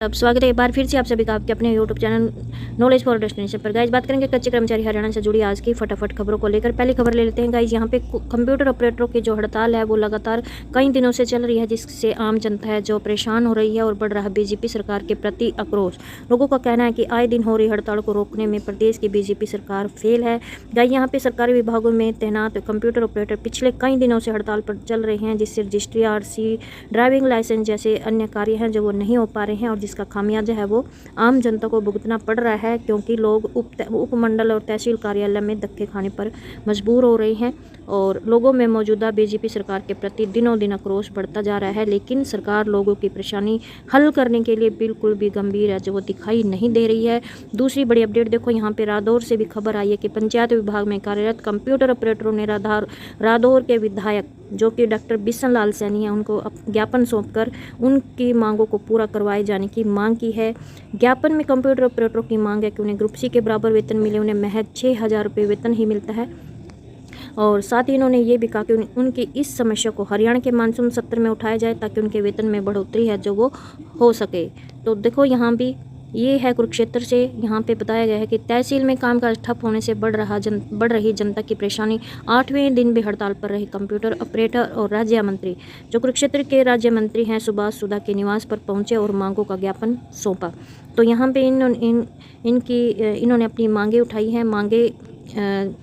अब स्वागत है एक बार फिर से आप सभी का आपके अपने YouTube channel knowledge for destination पर। गाइज बात करेंगे कच्चे कर्मचारी हरियाणा से जुड़ी आज की फटाफट खबरों को लेकर। पहली खबर ले लेते हैं गाइज। यहाँ पे कंप्यूटर ऑपरेटरों की जो हड़ताल है वो लगातार कई दिनों से चल रही है, जिससे आम जनता है जो परेशान हो रही है और बढ़ रहा बीजेपी सरकार के प्रति आक्रोश। लोगों का कहना है कि आए दिन हो रही हड़ताल को रोकने में प्रदेश की बीजेपी सरकार फेल है। गाइज यहाँ पे सरकारी विभागों में तैनात कंप्यूटर ऑपरेटर पिछले कई दिनों से हड़ताल पर चल रहे हैं, जिससे रजिस्ट्री, आरसी, ड्राइविंग लाइसेंस जैसे अन्य कार्य हैं जो वो नहीं हो पा रहे हैं, और जिसका खामियाजा है वो आम जनता को भुगतना पड़ रहा है, क्योंकि लोग उपमंडल और तहसील कार्यालय में धक्के खाने पर मजबूर हो रहे हैं। और लोगों में मौजूदा बीजेपी सरकार के प्रति दिनों दिन आक्रोश बढ़ता जा रहा है, लेकिन सरकार लोगों की परेशानी हल करने के लिए बिल्कुल भी गंभीर है जो वो दिखाई नहीं दे रही है। दूसरी बड़ी अपडेट देखो, यहाँ पे रादौर से भी खबर आई है कि पंचायत विभाग में कार्यरत कंप्यूटर ऑपरेटरों ने रादौर के विधायक जो कि डॉक्टर बिशन लाल सैनी है उनको ज्ञापन सौंपकर उनकी मांगों को पूरा करवाए जाने की मांग की है। ज्ञापन में कंप्यूटर ऑपरेटरों की मांग है कि उन्हें ग्रुप सी के बराबर वेतन मिले, उन्हें महज 6,000 रुपये वेतन ही मिलता है। और साथ ही इन्होंने ये भी कहा कि उनकी इस समस्या को हरियाणा के मानसून सत्र में उठाया जाए, ताकि उनके वेतन में बढ़ोतरी है जो वो हो सके। तो देखो यहाँ भी ये है कुरुक्षेत्र से, यहाँ पे बताया गया है कि तहसील में कामकाज ठप होने से बढ़ रही जनता की परेशानी। 8वें दिन भी हड़ताल पर रहे कंप्यूटर ऑपरेटर और राज्य मंत्री जो कुरुक्षेत्र के राज्य मंत्री हैं सुभाष सुधा के निवास पर पहुंचे और मांगों का ज्ञापन सौंपा। तो यहाँ पे इन्होंने अपनी मांगे उठाई हैं। मांगे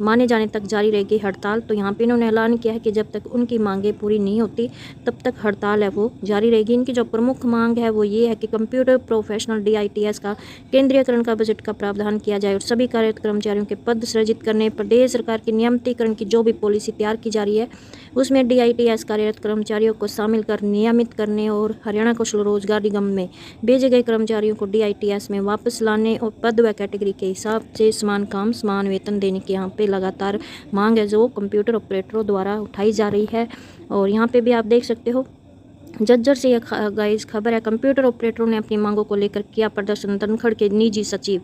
माने जाने तक जारी रहेगी हड़ताल। तो यहाँ पे इन्होंने ऐलान किया है कि जब तक उनकी मांगे पूरी नहीं होती तब तक हड़ताल है वो जारी रहेगी। इनकी जो प्रमुख मांग है वो ये है कि कंप्यूटर प्रोफेशनल DITS का केंद्रीयकरण का बजट का प्रावधान किया जाए और सभी कार्यरत कर्मचारियों के पद सृजित करने। प्रदेश सरकार की नियमितीकरण की जो भी पॉलिसी तैयार की जा रही है उसमें DITS कार्यरत कर्मचारियों को शामिल कर नियमित करने और हरियाणा कौशल रोजगार निगम में भेजे गए कर्मचारियों को DITS में वापस लाने और पद व कैटेगरी के हिसाब से समान काम समान वेतन देने की यहाँ पे लगातार मांग है जो कंप्यूटर ऑपरेटरों द्वारा उठाई जा रही है। और यहाँ पे भी आप देख सकते हो जज्जर से यह गाइस खबर है, कंप्यूटर ऑपरेटरों ने अपनी मांगों को लेकर किया प्रदर्शन। धनखड़ के निजी सचिव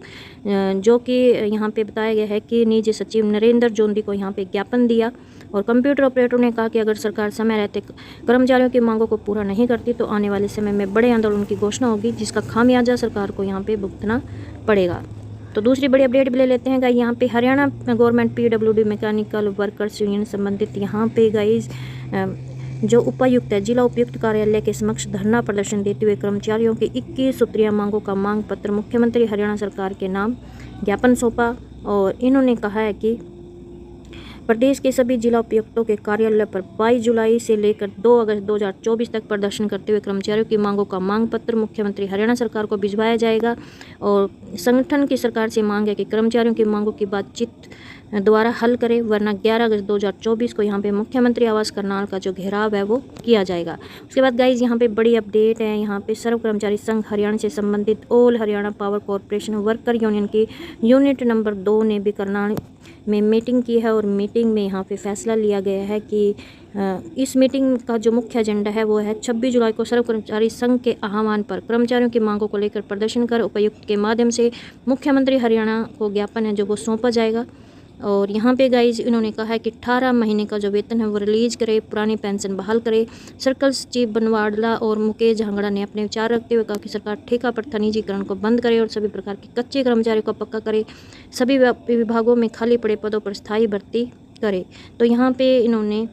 जो कि यहाँ पे बताया गया है कि निजी सचिव नरेंद्र जोंदी को यहाँ पे ज्ञापन दिया और कंप्यूटर ऑपरेटरों ने कहा कि अगर सरकार समय रहते कर्मचारियों की मांगों को पूरा नहीं करती तो आने वाले समय में बड़े आंदोलन की घोषणा होगी, जिसका खामियाजा सरकार को यहाँ पे भुगतना पड़ेगा। तो दूसरी बड़ी अपडेट भी ले लेते हैं गाइस। यहाँ पे Haryana government PWD mechanical workers union संबंधित यहाँ पे गाइस जो उपायुक्त है जिला उपायुक्त कार्यालय के समक्ष धरना प्रदर्शन देते हुए कर्मचारियों की 21 सूत्रीय मांगों का मांग पत्र मुख्यमंत्री हरियाणा सरकार के नाम ज्ञापन सौंपा। और इन्होंने कहा है कि प्रदेश के सभी जिला उपायुक्तों के कार्यालय पर 22 जुलाई से लेकर 2 अगस्त 2024 तक प्रदर्शन करते हुए कर्मचारियों की मांगों का मांग पत्र मुख्यमंत्री हरियाणा सरकार को भिजवाया जाएगा। और संगठन की सरकार से मांग है कि कर्मचारियों की मांगों की बातचीत द्वारा हल करे, वरना 11 अगस्त 2024 को यहाँ पे मुख्यमंत्री आवास करनाल का जो घेराव है वो किया जाएगा। उसके बाद गाइज यहाँ पे बड़ी अपडेट है। यहाँ पे सर्व कर्मचारी संघ हरियाणा से संबंधित all Haryana power corporation worker union की यूनिट नंबर 2 ने भी करनाल में मीटिंग की है और मीटिंग में यहाँ पे फैसला लिया गया है कि इस मीटिंग का जो मुख्य एजेंडा है वो है 26 जुलाई को सर्व कर्मचारी संघ के आह्वान पर कर्मचारियों की मांगों को लेकर प्रदर्शन कर उपायुक्त के माध्यम से मुख्यमंत्री हरियाणा को ज्ञापन है जो वो सौंपा जाएगा। और यहाँ पे गाइज इन्होंने कहा है कि 18 महीने का जो वेतन है वो रिलीज करे, पुरानी पेंशन बहाल करे। सर्कल सचिव बनवाड़ला और मुकेश झांगड़ा ने अपने विचार रखते हुए कहा कि सरकार ठेका प्रथा निजीकरण को बंद करे और सभी प्रकार के कच्चे कर्मचारियों को पक्का करे, सभी विभागों में खाली पड़े पदों पर स्थायी भर्ती करे। तो यहाँ पे इन्होंने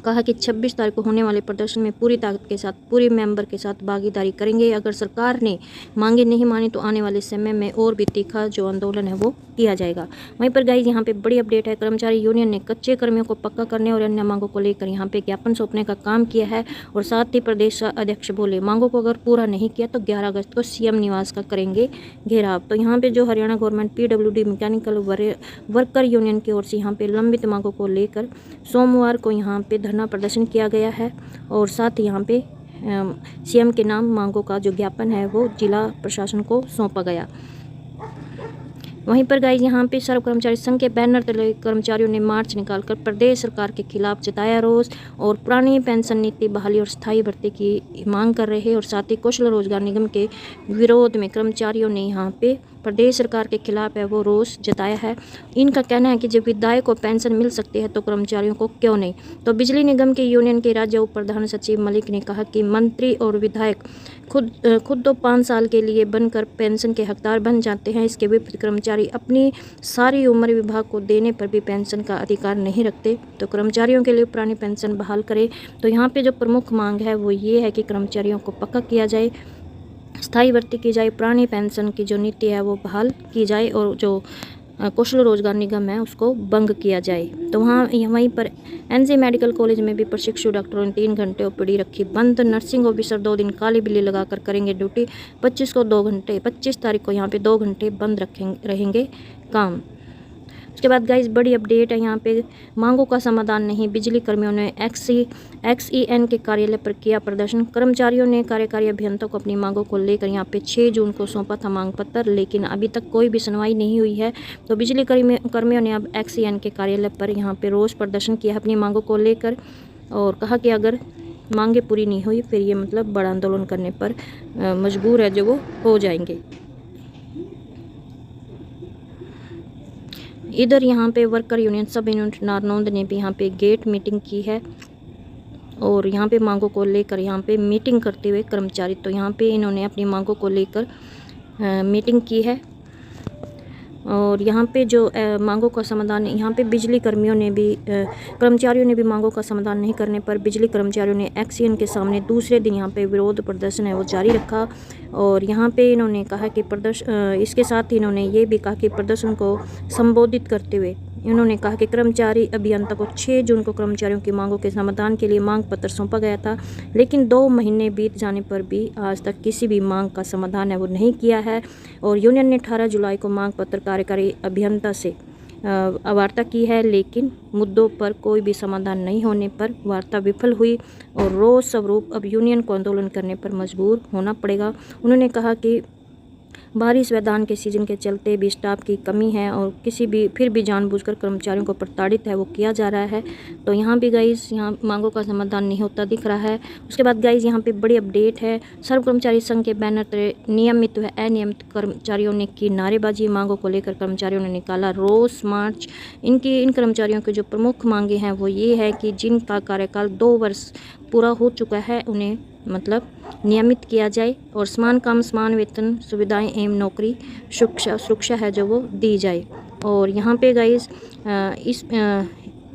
कहा कि 26 तारीख को होने वाले प्रदर्शन में पूरी ताकत के साथ पूरे मेंबर के साथ भागीदारी करेंगे। अगर सरकार ने मांगे नहीं मानी तो आने वाले समय में और भी तीखा जो आंदोलन है वो किया जाएगा। वहीं पर गाइज यहाँ पे बड़ी अपडेट है, कर्मचारी यूनियन ने कच्चे कर्मियों को पक्का करने और अन्य मांगों को लेकर यहाँ पे ज्ञापन सौंपने का काम किया है। और साथ ही प्रदेश अध्यक्ष बोले मांगों को अगर पूरा नहीं किया तो 11 अगस्त को CM निवास का करेंगे घेराव। तो यहाँ पे जो Haryana government PWD mechanical worker union की ओर से यहाँ पे लंबित मांगों को लेकर सोमवार को यहाँ पे धरना प्रदर्शन किया गया है और साथ ही यहाँ पे CM के नाम मांगों का जो ज्ञापन है वो जिला प्रशासन को सौंपा गया। वहीं पर गाइज यहाँ पे सर्व कर्मचारी संघ के बैनर तले कर्मचारियों ने मार्च निकालकर प्रदेश सरकार के खिलाफ जताया रोष और पुरानी पेंशन नीति बहाली और स्थायी भर्ती की मांग कर रहे और साथ ही कौशल रोजगार निगम के विरोध में कर्मचारियों ने यहाँ पे प्रदेश सरकार के खिलाफ है वो रोष जताया है। इनका कहना है कि जब विधायक को पेंशन मिल सकती है तो कर्मचारियों को क्यों नहीं। तो बिजली निगम के यूनियन के राज्य उप प्रधान सचिव मलिक ने कहा कि मंत्री और विधायक खुद तो 5 साल के लिए बनकर पेंशन के हकदार बन जाते हैं, इसके विपरीत कर्मचारी अपनी सारी उम्र विभाग को देने पर भी पेंशन का अधिकार नहीं रखते। तो कर्मचारियों के लिए पुरानी पेंशन बहाल करे। तो यहाँ पे जो प्रमुख मांग है वो ये है कि कर्मचारियों को पक्का किया जाए, स्थायी भर्ती की जाए, पुरानी पेंशन की जो नीति है वो बहाल की जाए और जो कौशल रोजगार निगम है उसको भंग किया जाए। तो वहीं पर एनजे मेडिकल कॉलेज में भी प्रशिक्षु डॉक्टरों ने 3 घंटे ओपीडी रखी बंद। नर्सिंग ऑफिसर 2 दिन काली बिल्ली लगाकर करेंगे ड्यूटी। 25 तारीख को यहाँ पे 2 घंटे बंद रहेंगे काम। उसके बाद गाइस बड़ी अपडेट है यहाँ पे, मांगों का समाधान नहीं, बिजली कर्मियों ने XEN के कार्यालय पर किया प्रदर्शन। कर्मचारियों ने कार्यकारी अभियंता को अपनी मांगों को लेकर यहाँ पे 6 जून को सौंपा था मांग पत्र, लेकिन अभी तक कोई भी सुनवाई नहीं हुई है। तो बिजली कर्मियों ने अब XEN के कार्यालय पर यहाँ पे रोष प्रदर्शन किया अपनी मांगों को लेकर और कहा कि अगर मांगे पूरी नहीं हुई फिर ये मतलब बड़ा आंदोलन करने पर मजबूर है जो वो हो जाएंगे। इधर यहाँ पे वर्कर यूनियन सब यूनिट नारनौंद ने भी यहाँ पे गेट मीटिंग की है और यहाँ पे मांगों को लेकर यहाँ पे मीटिंग करते हुए कर्मचारी, तो यहाँ पे इन्होंने अपनी मांगों को लेकर मीटिंग की है और यहाँ पे जो मांगों का समाधान, यहाँ पे बिजली कर्मियों ने भी कर्मचारियों ने भी मांगों का समाधान नहीं करने पर बिजली कर्मचारियों ने XEN के सामने दूसरे दिन यहाँ पे विरोध प्रदर्शन है वो जारी रखा। और यहाँ पे इन्होंने कहा कि इसके साथ ही इन्होंने ये भी कहा कि प्रदर्शन को संबोधित करते हुए इन्होंने कहा कि कर्मचारी अभियंता को 6 जून को कर्मचारियों की मांगों के समाधान के लिए मांग पत्र सौंपा गया था, लेकिन 2 महीने बीत जाने पर भी आज तक किसी भी मांग का समाधान है वो नहीं किया है। और यूनियन ने 18 जुलाई को मांग पत्र कार्यकारी अभियंता से वार्ता की है, लेकिन मुद्दों पर कोई भी समाधान नहीं होने पर वार्ता विफल हुई और रोष स्वरूप अब यूनियन को आंदोलन करने पर मजबूर होना पड़ेगा। उन्होंने कहा कि बारिश व धान के सीजन के चलते भी स्टाफ की कमी है और फिर भी जानबूझकर कर्मचारियों को प्रताड़ित है वो किया जा रहा है। तो यहाँ भी गाइज यहाँ मांगों का समाधान नहीं होता दिख रहा है। उसके बाद गाइज यहाँ पे बड़ी अपडेट है, सर्व कर्मचारी संघ के बैनर तले नियमित व अनियमित कर्मचारियों ने की नारेबाजी। मांगों को लेकर कर्मचारियों ने निकाला रोष मार्च। इन कर्मचारियों की जो प्रमुख मांगे हैं वो ये है कि जिनका कार्यकाल 2 वर्ष पूरा हो चुका है उन्हें मतलब नियमित किया जाए और समान काम समान वेतन सुविधाएं एवं नौकरी सुरक्षा है जो वो दी जाए। और यहाँ पे गाइस इस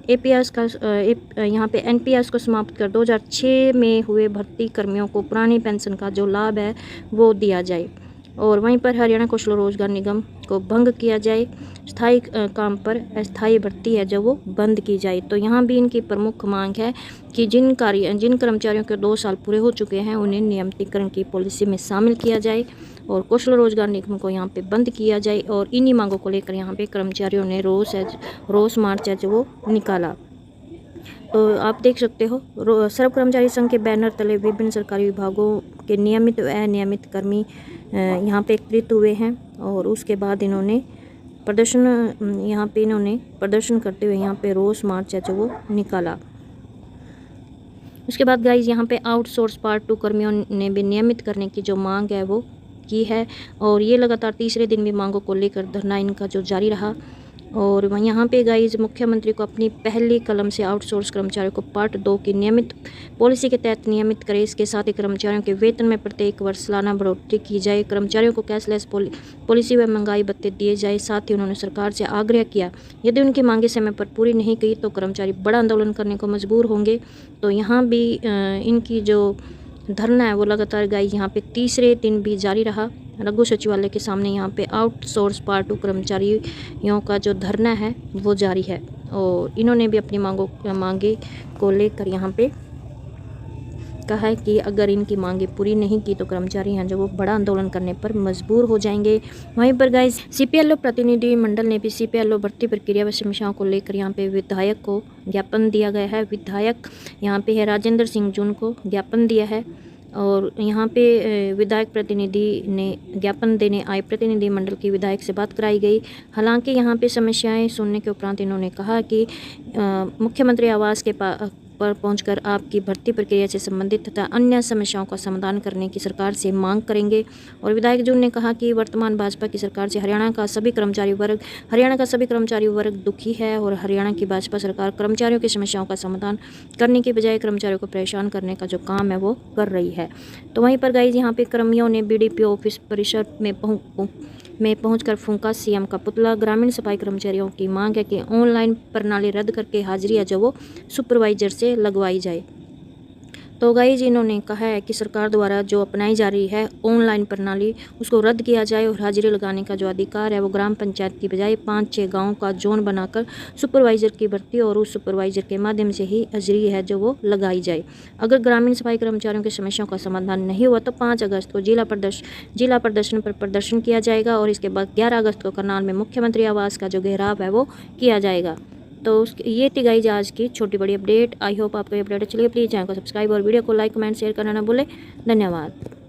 APS का यहाँ पे NPS को समाप्त कर 2006 में हुए भर्ती कर्मियों को पुरानी पेंशन का जो लाभ है वो दिया जाए। और वहीं पर हरियाणा कौशल रोजगार निगम को भंग किया जाए, स्थायी काम पर अस्थायी भर्ती है जो वो बंद की जाए। तो यहाँ भी इनकी प्रमुख मांग है कि जिन कर्मचारियों के 2 साल पूरे हो चुके हैं उन्हें नियमितीकरण की पॉलिसी में शामिल किया जाए और कौशल रोजगार निगम को यहाँ पे बंद किया जाए। और इन्हीं मांगों को लेकर यहाँ पे कर्मचारियों ने रोष मार्च है जो वो निकाला। तो आप देख सकते हो सर्व कर्मचारी संघ के बैनर तले विभिन्न सरकारी विभागों के नियमित व अनियमित कर्मी यहाँ पे एकत्रित हुए हैं और उसके बाद इन्होंने प्रदर्शन करते हुए यहाँ पे रोष मार्च है जो वो निकाला। उसके बाद गाइज यहाँ पे आउटसोर्स पार्ट 2 कर्मियों ने भी नियमित करने की जो मांग है वो की है और ये लगातार तीसरे दिन भी मांगों को लेकर धरना इनका जो जारी रहा। और यहाँ पे गाइज मुख्यमंत्री को अपनी पहली कलम से आउटसोर्स कर्मचारियों को पार्ट 2 की नियमित पॉलिसी के तहत नियमित करे। इसके साथ ही कर्मचारियों के वेतन में प्रत्येक वर्ष सालाना बढ़ोतरी की जाए, कर्मचारियों को कैशलेस पॉलिसी व महंगाई भत्ते दिए जाए। साथ ही उन्होंने सरकार से आग्रह किया यदि उनकी मांगे समय पर पूरी नहीं की तो कर्मचारी बड़ा आंदोलन करने को मजबूर होंगे। तो यहाँ भी इनकी जो धरना है वो लगातार गाइज यहाँ पे तीसरे दिन भी जारी रहा। लघु सचिवालय के सामने यहाँ पे आउटसोर्स पार्ट 2 कर्मचारियों का जो धरना है वो जारी है और इन्होंने भी अपनी मांगे को लेकर यहाँ पे कहा है कि अगर इनकी मांगे पूरी नहीं की तो कर्मचारी हैं जो वो बड़ा आंदोलन करने पर मजबूर हो जाएंगे। वहीं पर गाइज CPLO प्रतिनिधि मंडल ने भी CPLO भर्ती प्रक्रिया व समीक्षाओं को लेकर यहाँ पे विधायक को ज्ञापन दिया गया है। विधायक यहाँ पे है राजेंद्र सिंह जून को ज्ञापन दिया है और यहाँ पे विधायक प्रतिनिधि ने ज्ञापन देने आए प्रतिनिधिमंडल की विधायक से बात कराई गई। हालांकि यहाँ पे समस्याएं सुनने के उपरांत इन्होंने कहा कि मुख्यमंत्री आवास के पर पहुंचकर आपकी भर्ती प्रक्रिया से संबंधित तथा अन्य समस्याओं का समाधान करने की सरकार से मांग करेंगे। और विधायक जून ने कहा कि वर्तमान भाजपा की सरकार से हरियाणा का सभी कर्मचारी वर्ग दुखी है और हरियाणा की भाजपा सरकार कर्मचारियों की समस्याओं का समाधान करने के बजाय कर्मचारियों को परेशान करने का जो काम है वो कर रही है। तो वहीं पर गाइज यहाँ पे कर्मियों ने बीडीपीओ ऑफिस परिसर में पहुंचकर फूंका सीएम का पुतला। ग्रामीण सफाई कर्मचारियों की मांग है कि ऑनलाइन प्रणाली रद्द करके हाजिरी जो वो सुपरवाइजर से लगवाई जाए। तो गाइज इन्होंने कहा है कि सरकार द्वारा जो अपनाई जा रही है ऑनलाइन प्रणाली उसको रद्द किया जाए और हाजिरी लगाने का जो अधिकार है वो ग्राम पंचायत की बजाय 5-6 गाँव का जोन बनाकर सुपरवाइजर की भर्ती और उस सुपरवाइजर के माध्यम से ही हाजिरी है जो वो लगाई जाए। अगर ग्रामीण सफाई कर्मचारियों की समस्याओं का समाधान नहीं हुआ तो 5 अगस्त को जिला प्रदर्शन पर प्रदर्शन किया जाएगा और इसके बाद 11 अगस्त को करनाल में मुख्यमंत्री आवास का जो घेराव है वो किया जाएगा। तो ये थी गाइज आज की छोटी बड़ी अपडेट। आई होप आपको ये अपडेट अच्छी लगी। प्लीज़ चैनल को सब्सक्राइब और वीडियो को लाइक कमेंट शेयर करना ना भूलें। धन्यवाद।